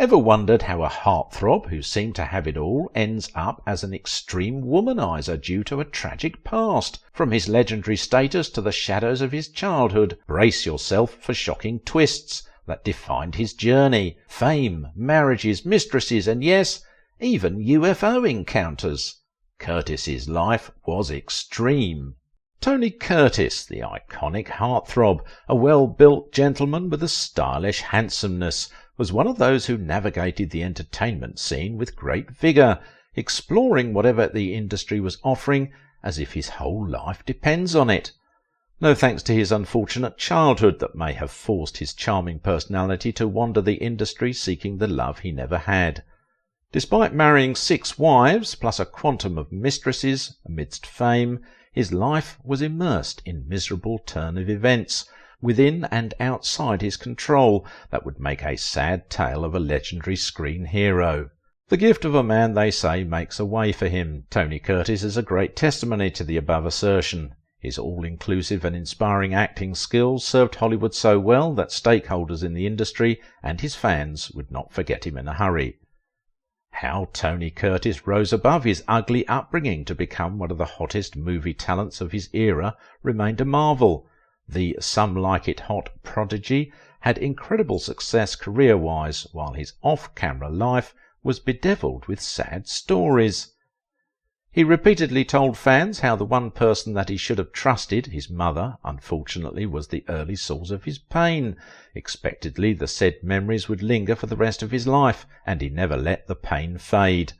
Ever wondered how a heartthrob who seemed to have it all ends up as an extreme womanizer due to a tragic past? From his legendary status to the shadows of his childhood, brace yourself for shocking twists that defined his journey. Fame, marriages, mistresses, and yes, even UFO encounters. Curtis's life was extreme. Tony Curtis, the iconic heartthrob, a well-built gentleman with a stylish handsomeness, was one of those who navigated the entertainment scene with great vigour, exploring whatever the industry was offering as if his whole life depends on it. No thanks to his unfortunate childhood that may have forced his charming personality to wander the industry seeking the love he never had. Despite marrying 6 wives, plus a quantum of mistresses, amidst fame, his life was immersed in miserable turn of events, within and outside his control, that would make a sad tale of a legendary screen hero. The gift of a man, they say, makes a way for him. Tony Curtis is a great testimony to the above assertion. His all-inclusive and inspiring acting skills served Hollywood so well that stakeholders in the industry and his fans would not forget him in a hurry. How Tony Curtis rose above his ugly upbringing to become one of the hottest movie talents of his era remained a marvel. The Some Like It Hot prodigy had incredible success career-wise, while his off-camera life was bedevilled with sad stories. He repeatedly told fans how the one person that he should have trusted, his mother, unfortunately was the early source of his pain. Expectedly, the said memories would linger for the rest of his life, and he never let the pain fade.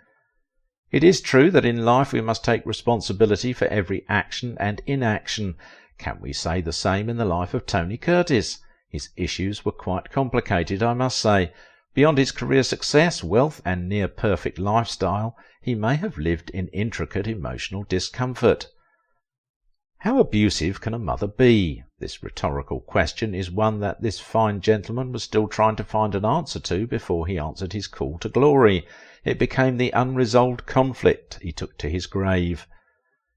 It is true that in life we must take responsibility for every action and inaction. Can we say the same in the life of Tony Curtis? His issues were quite complicated, I must say. Beyond his career success, wealth, and near-perfect lifestyle, he may have lived in intricate emotional discomfort. How abusive can a mother be? This rhetorical question is one that this fine gentleman was still trying to find an answer to before he answered his call to glory. It became the unresolved conflict he took to his grave.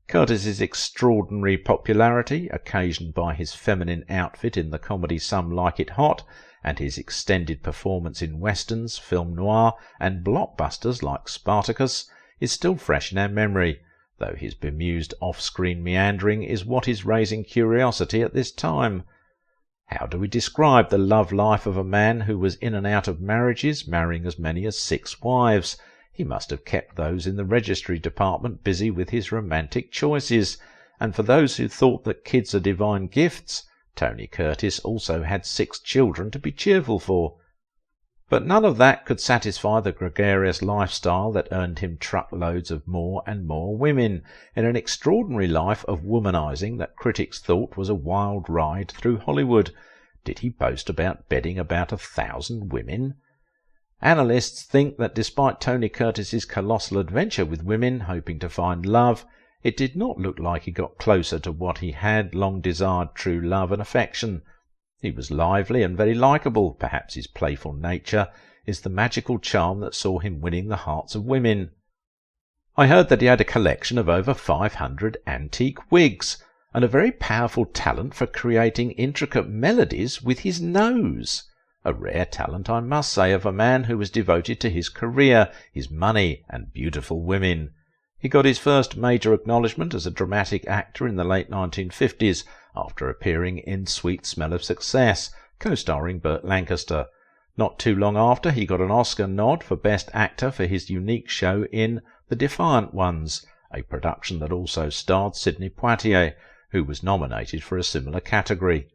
Curtis's extraordinary popularity, occasioned by his feminine outfit in the comedy Some Like It Hot, and his extended performance in westerns, film noir, and blockbusters like Spartacus, is still fresh in our memory, though his bemused off-screen meandering is what is raising curiosity at this time. How do we describe the love life of a man who was in and out of marriages, marrying as many as 6 wives? He must have kept those in the registry department busy with his romantic choices, and for those who thought that kids are divine gifts, Tony Curtis also had 6 children to be cheerful for. But none of that could satisfy the gregarious lifestyle that earned him truckloads of more and more women, in an extraordinary life of womanizing that critics thought was a wild ride through Hollywood. Did he boast about bedding about 1,000 women? Analysts think that despite Tony Curtis's colossal adventure with women, hoping to find love, it did not look like he got closer to what he had long desired, true love and affection. He was lively and very likeable. Perhaps his playful nature is the magical charm that saw him winning the hearts of women. I heard that he had a collection of over 500 antique wigs, and a very powerful talent for creating intricate melodies with his nose. A rare talent, I must say, of a man who was devoted to his career, his money, and beautiful women. He got his first major acknowledgment as a dramatic actor in the late 1950s, after appearing in Sweet Smell of Success, co-starring Burt Lancaster. Not too long after, he got an Oscar nod for Best Actor for his unique show in The Defiant Ones, a production that also starred Sidney Poitier, who was nominated for a similar category.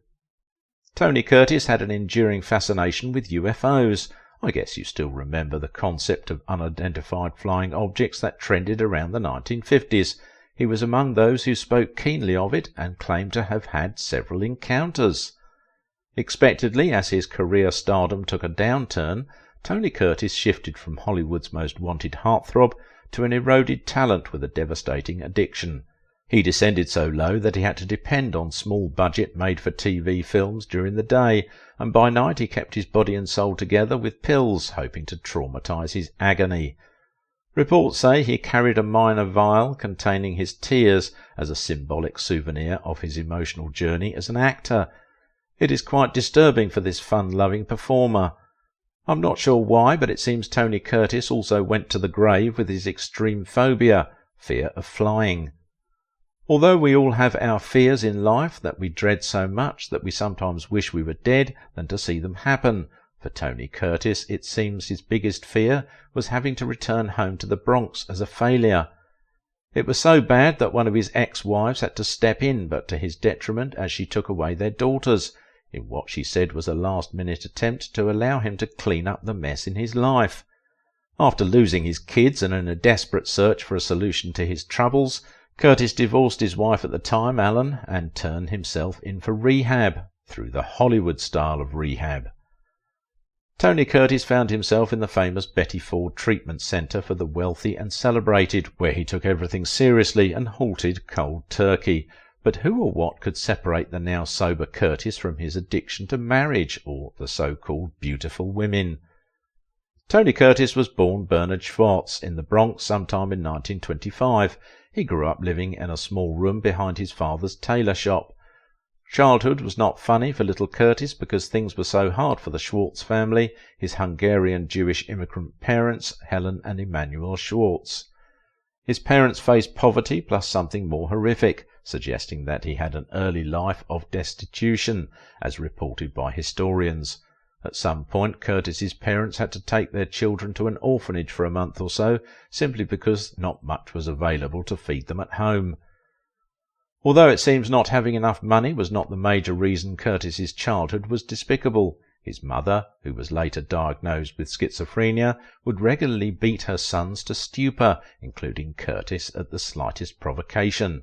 Tony Curtis had an enduring fascination with UFOs. I guess you still remember the concept of unidentified flying objects that trended around the 1950s. He was among those who spoke keenly of it and claimed to have had several encounters. Expectedly, as his career stardom took a downturn, Tony Curtis shifted from Hollywood's most wanted heartthrob to an eroded talent with a devastating addiction. He descended so low that he had to depend on small-budget made-for-TV films during the day, and by night he kept his body and soul together with pills, hoping to traumatize his agony. Reports say he carried a minor vial containing his tears as a symbolic souvenir of his emotional journey as an actor. It is quite disturbing for this fun-loving performer. I'm not sure why, but it seems Tony Curtis also went to the grave with his extreme phobia, fear of flying. Although we all have our fears in life that we dread so much that we sometimes wish we were dead than to see them happen, for Tony Curtis it seems his biggest fear was having to return home to the Bronx as a failure. It was so bad that one of his ex-wives had to step in, but to his detriment, as she took away their daughters, in what she said was a last-minute attempt to allow him to clean up the mess in his life. After losing his kids and in a desperate search for a solution to his troubles, Curtis divorced his wife at the time, Alan, and turned himself in for rehab, through the Hollywood style of rehab. Tony Curtis found himself in the famous Betty Ford Treatment Centre for the Wealthy and Celebrated, where he took everything seriously and halted cold turkey. But who or what could separate the now sober Curtis from his addiction to marriage, or the so-called beautiful women? Tony Curtis was born Bernard Schwartz in the Bronx sometime in 1925. He grew up living in a small room behind his father's tailor shop. Childhood was not funny for little Curtis because things were so hard for the Schwartz family, his Hungarian Jewish immigrant parents, Helen and Emanuel Schwartz. His parents faced poverty plus something more horrific, suggesting that he had an early life of destitution, as reported by historians. At some point, Curtis's parents had to take their children to an orphanage for a month or so, simply because not much was available to feed them at home. Although it seems not having enough money was not the major reason Curtis's childhood was despicable, his mother, who was later diagnosed with schizophrenia, would regularly beat her sons to stupor, including Curtis, at the slightest provocation.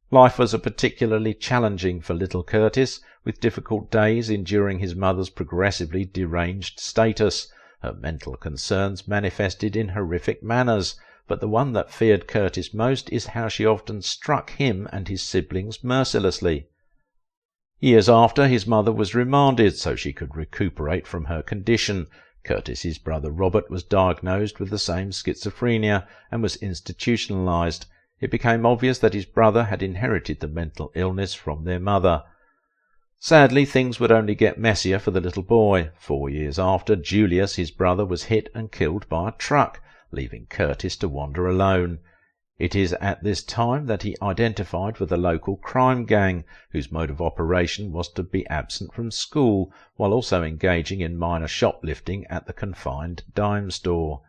Life was particularly challenging for little Curtis, with difficult days enduring his mother's progressively deranged status. Her mental concerns manifested in horrific manners, but the one that feared Curtis most is how she often struck him and his siblings mercilessly. Years after, his mother was remanded so she could recuperate from her condition. Curtis's brother Robert was diagnosed with the same schizophrenia and was institutionalized. It became obvious that his brother had inherited the mental illness from their mother. Sadly, things would only get messier for the little boy. 4 years after, Julius, his brother, was hit and killed by a truck, leaving Curtis to wander alone. It is at this time that he identified with a local crime gang, whose mode of operation was to be absent from school, while also engaging in minor shoplifting at the confined dime store.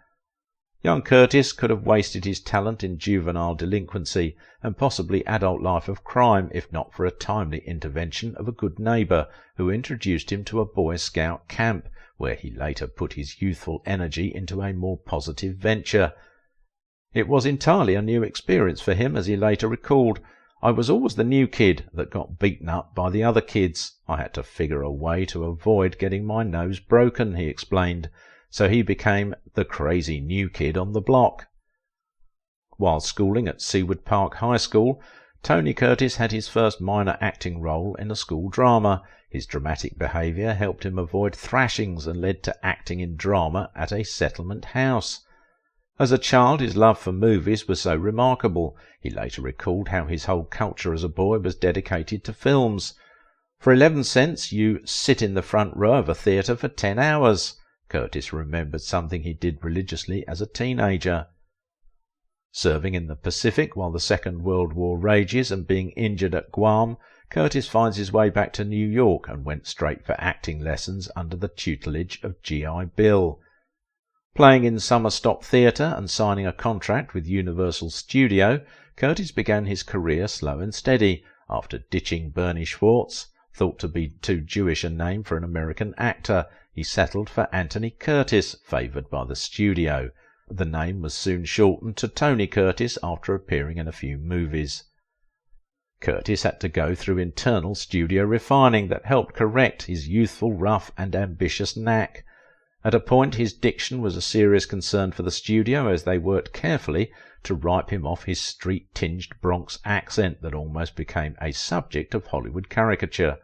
Young Curtis could have wasted his talent in juvenile delinquency and possibly adult life of crime if not for a timely intervention of a good neighbour who introduced him to a Boy Scout camp, where he later put his youthful energy into a more positive venture. It was entirely a new experience for him, as he later recalled. I was always the new kid that got beaten up by the other kids. I had to figure a way to avoid getting my nose broken, he explained. So he became the crazy new kid on the block. While schooling at Seward Park High School, Tony Curtis had his first minor acting role in a school drama. His dramatic behaviour helped him avoid thrashings and led to acting in drama at a settlement house. As a child, his love for movies was so remarkable. He later recalled how his whole culture as a boy was dedicated to films. For 11 cents, you sit in the front row of a theatre for 10 hours. Curtis remembered something he did religiously as a teenager. Serving in the Pacific while the Second World War rages and being injured at Guam, Curtis finds his way back to New York and went straight for acting lessons under the tutelage of G.I. Bill. Playing in summer stock theatre and signing a contract with Universal Studio, Curtis began his career slow and steady. After ditching Bernie Schwartz, thought to be too Jewish a name for an American actor, he settled for Anthony Curtis, favoured by the studio. The name was soon shortened to Tony Curtis after appearing in a few movies. Curtis had to go through internal studio refining that helped correct his youthful, rough and ambitious knack. At a point his diction was a serious concern for the studio, as they worked carefully to wipe him off his street-tinged Bronx accent that almost became a subject of Hollywood caricature.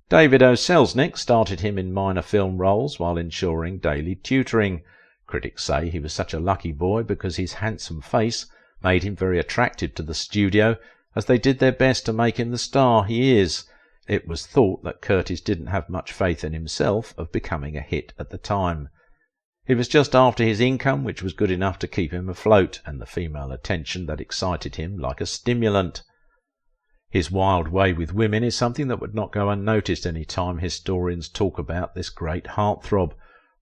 David O. Selznick started him in minor film roles while ensuring daily tutoring. Critics say he was such a lucky boy because his handsome face made him very attractive to the studio, as they did their best to make him the star he is. It was thought that Curtis didn't have much faith in himself of becoming a hit at the time. It was just after his income, which was good enough to keep him afloat, and the female attention that excited him like a stimulant. His wild way with women is something that would not go unnoticed any time historians talk about this great heartthrob.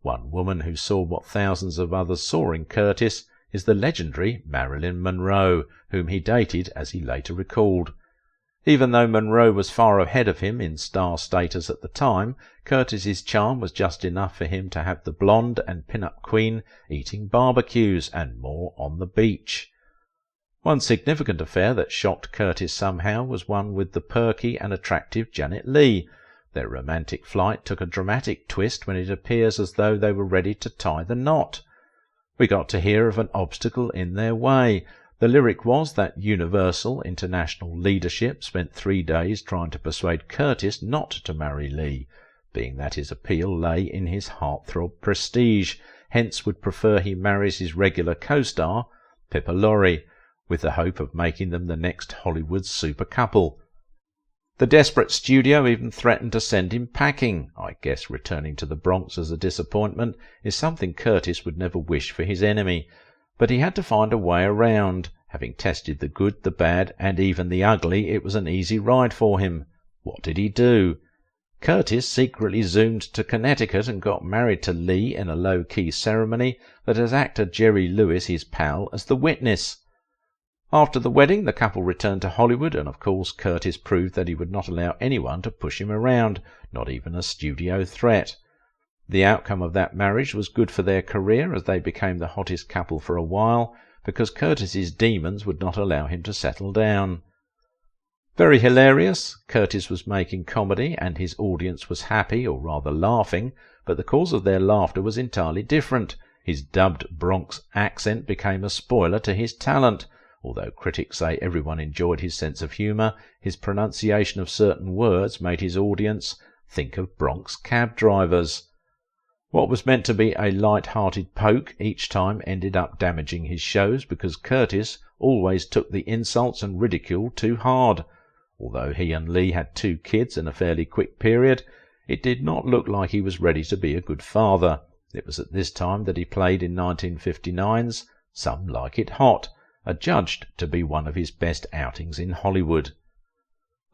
One woman who saw what thousands of others saw in Curtis is the legendary Marilyn Monroe, whom he dated, as he later recalled. Even though Monroe was far ahead of him in star status at the time, Curtis's charm was just enough for him to have the blonde and pin-up queen eating barbecues and more on the beach. One significant affair that shocked Curtis somehow was one with the perky and attractive Janet Leigh. Their romantic flight took a dramatic twist when it appears as though they were ready to tie the knot. We got to hear of an obstacle in their way. The lyric was that Universal International leadership spent 3 days trying to persuade Curtis not to marry Leigh, being that his appeal lay in his heartthrob prestige, hence would prefer he marries his regular co-star, Pippa Laurie, with the hope of making them the next Hollywood super couple. The desperate studio even threatened to send him packing. I guess returning to the Bronx as a disappointment is something Curtis would never wish for his enemy, but he had to find a way around. Having tested the good, the bad, and even the ugly, it was an easy ride for him. What did he do? Curtis secretly zoomed to Connecticut and got married to Leigh in a low-key ceremony that has actor Jerry Lewis, his pal, as the witness. After the wedding, the couple returned to Hollywood, and of course Curtis proved that he would not allow anyone to push him around, not even a studio threat. The outcome of that marriage was good for their career, as they became the hottest couple for a while, because Curtis's demons would not allow him to settle down. Very hilarious, Curtis was making comedy, and his audience was happy, or rather laughing, but the cause of their laughter was entirely different. His dubbed Bronx accent became a spoiler to his talent. Although critics say everyone enjoyed his sense of humour, his pronunciation of certain words made his audience think of Bronx cab drivers. What was meant to be a light-hearted poke each time ended up damaging his shows, because Curtis always took the insults and ridicule too hard. Although he and Leigh had 2 kids in a fairly quick period, it did not look like he was ready to be a good father. It was at this time that he played in 1959's Some Like It Hot, adjudged to be one of his best outings in Hollywood.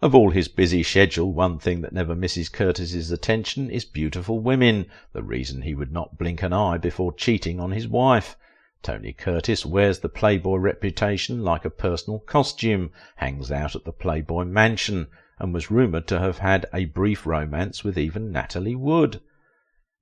Of all his busy schedule, one thing that never misses Curtis's attention is beautiful women, the reason he would not blink an eye before cheating on his wife. Tony Curtis wears the Playboy reputation like a personal costume, hangs out at the Playboy mansion, and was rumoured to have had a brief romance with even Natalie Wood.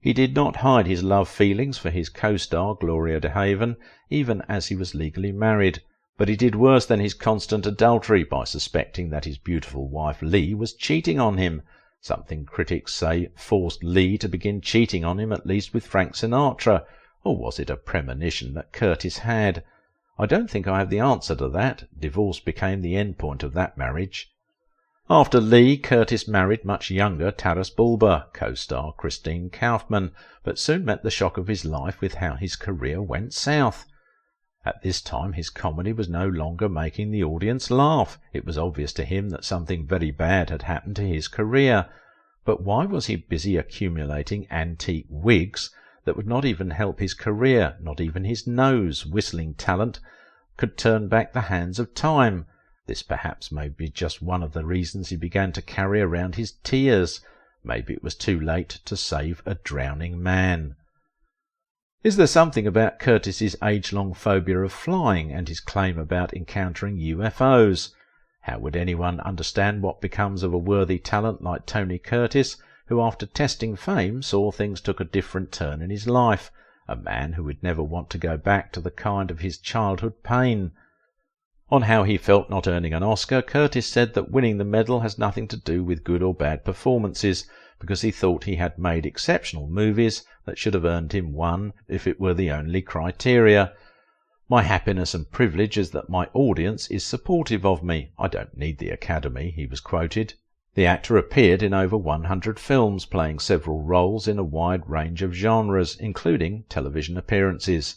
He did not hide his love feelings for his co-star Gloria DeHaven, even as he was legally married, but he did worse than his constant adultery by suspecting that his beautiful wife Leigh was cheating on him, something critics say forced Leigh to begin cheating on him at least with Frank Sinatra, or was it a premonition that Curtis had? I don't think I have the answer to that. Divorce became the end point of that marriage. After Leigh, Curtis married much younger Taras Bulba, co-star Christine Kaufman, but soon met the shock of his life with how his career went south. At this time his comedy was no longer making the audience laugh. It was obvious to him that something very bad had happened to his career. But why was he busy accumulating antique wigs that would not even help his career? Not even his nose-whistling talent could turn back the hands of time. This perhaps may be just one of the reasons he began to carry around his tears. Maybe it was too late to save a drowning man. Is there something about Curtis's age-long phobia of flying and his claim about encountering UFOs? How would anyone understand what becomes of a worthy talent like Tony Curtis, who after testing fame saw things took a different turn in his life, a man who would never want to go back to the kind of his childhood pain? On how he felt not earning an Oscar, Curtis said that winning the medal has nothing to do with good or bad performances, because he thought he had made exceptional movies that should have earned him one if it were the only criteria. My happiness and privilege is that my audience is supportive of me. I don't need the Academy, he was quoted. The actor appeared in over 100 films, playing several roles in a wide range of genres, including television appearances.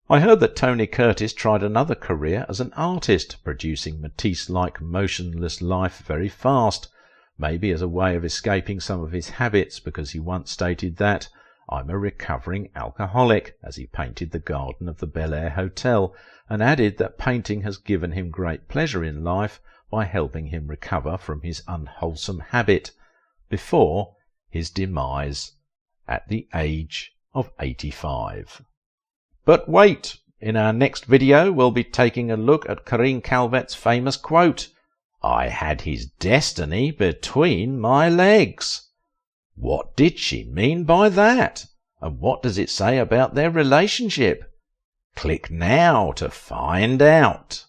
I heard that Tony Curtis tried another career as an artist, producing Matisse-like motionless life very fast, maybe as a way of escaping some of his habits, because he once stated that "I'm a recovering alcoholic," as he painted the garden of the Bel Air Hotel, and added that painting has given him great pleasure in life by helping him recover from his unwholesome habit, before his demise at the age of 85. But wait! In our next video we'll be taking a look at Corinne Calvet's famous quote, "I had his destiny between my legs." What did she mean by that? And what does it say about their relationship? Click now to find out.